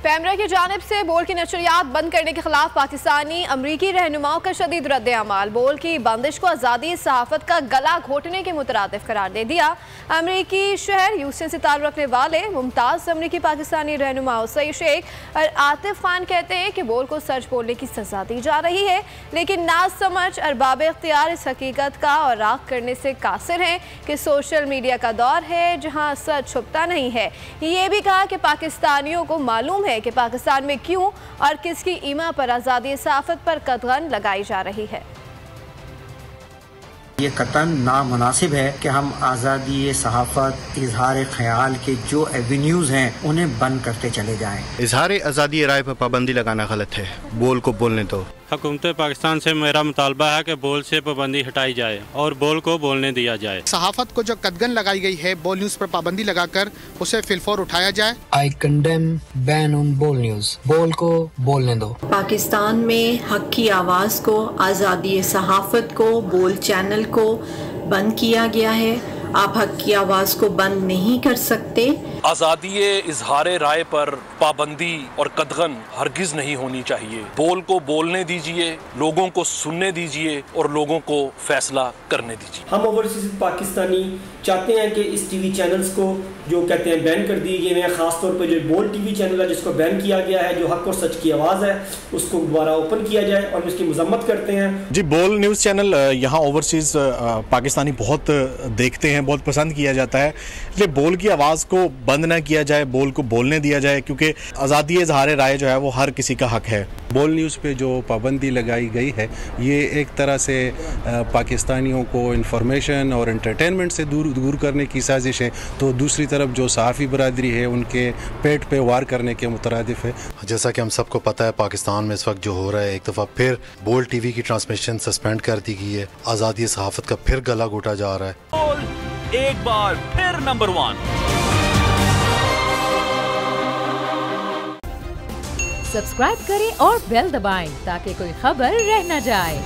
पैमरा की जानिब से बोल की नशरियात बंद करने के खिलाफ पाकिस्तानी अमरीकी रहनुमाओं का शदीद रद्द-ए-अमाल। बोल की बंदिश को आज़ादी सहाफ़त का गला घोटने के मुतरादिफ करार दे दिया। अमरीकी शहर ह्यूस्टन से ताल्लुक़ रखने वाले मुमताज़ अमरीकी पाकिस्तानी रहनुमा सईद शेख और आतिफ खान कहते हैं कि बोल को सच बोलने की सजा दी जा रही है, लेकिन ना समझ अरबाब इख्तियार इस हकीकत का और राख करने से कासिर हैं कि सोशल मीडिया का दौर है जहाँ सच छुपता नहीं है। ये भी कहा कि पाकिस्तानियों को मालूम है कि पाकिस्तान में क्यों और किसकी ईमा पर आज़ादी सहाफ़त पर कदगन लगाई जा रही है। ये कतन नामुनासिब है कि हम आज़ादी सहाफ़त, इजहार ख्याल के जो एवेन्यूज़ हैं उन्हें बंद करते चले जाएं। इजहार आज़ादी राय पर पाबंदी लगाना गलत है, बोल को बोलने दो। हुकूमत पाकिस्तान से मेरा मुतालबा है कि बोल से पाबंदी हटाई जाए और बोल को बोलने दिया जाए। सहाफ़त को जो कदगन लगाई गई है, बोल न्यूज़ पर पाबंदी लगाकर उसे फिलफौर उठाया जाए। आई कंडेम बैन ऑन बोल न्यूज़, बोल को बोलने दो। पाकिस्तान में हक की आवाज़ को, आज़ादी सहाफ़त को, बोल चैनल को बंद किया गया है। आप हक की आवाज़ को बंद नहीं कर सकते। आज़ादी इजहार राय पर पाबंदी और कदगन हरगिज नहीं होनी चाहिए। बोल को बोलने दीजिए, लोगों को सुनने दीजिए और लोगों को फैसला करने दीजिए। हम ओवरसीज पाकिस्तानी चाहते हैं कि इस टीवी चैनल्स को जो कहते हैं बैन कर दिए गए हैं, ख़ासतौर पर जो बोल टीवी चैनल है जिसको बैन किया गया है, जो हक और सच की आवाज़ है, उसको दोबारा ओपन किया जाए और उसकी मजम्मत करते हैं। जी, बोल न्यूज़ चैनल यहाँ ओवरसीज पाकिस्तानी बहुत देखते हैं, बहुत पसंद किया जाता है, इसलिए बोल की आवाज़ को बंद ना किया जाए, बोल को बोलने दिया जाए, क्योंकि आज़ादी इज़हार राय जो है वो हर किसी का हक है। बोल न्यूज़ पे जो पाबंदी लगाई गई है ये एक तरह से पाकिस्तानियों को इंफॉर्मेशन और एंटरटेनमेंट से दूर करने की साजिश है, तो दूसरी तरफ जो सहाफ़ी बरादरी है उनके पेट पे वार करने के मुतरादिफ है। जैसा कि हम सबको पता है, पाकिस्तान में इस वक्त जो हो रहा है, एक दफ़ा फिर बोल टीवी की ट्रांसमिशन सस्पेंड कर दी गई है। आज़ादी सहाफ़त का फिर गला घोटा जा रहा है। बोल एक बार फिर नंबर 1। सब्सक्राइब करें और बेल दबाएं ताकि कोई खबर रह न जाए।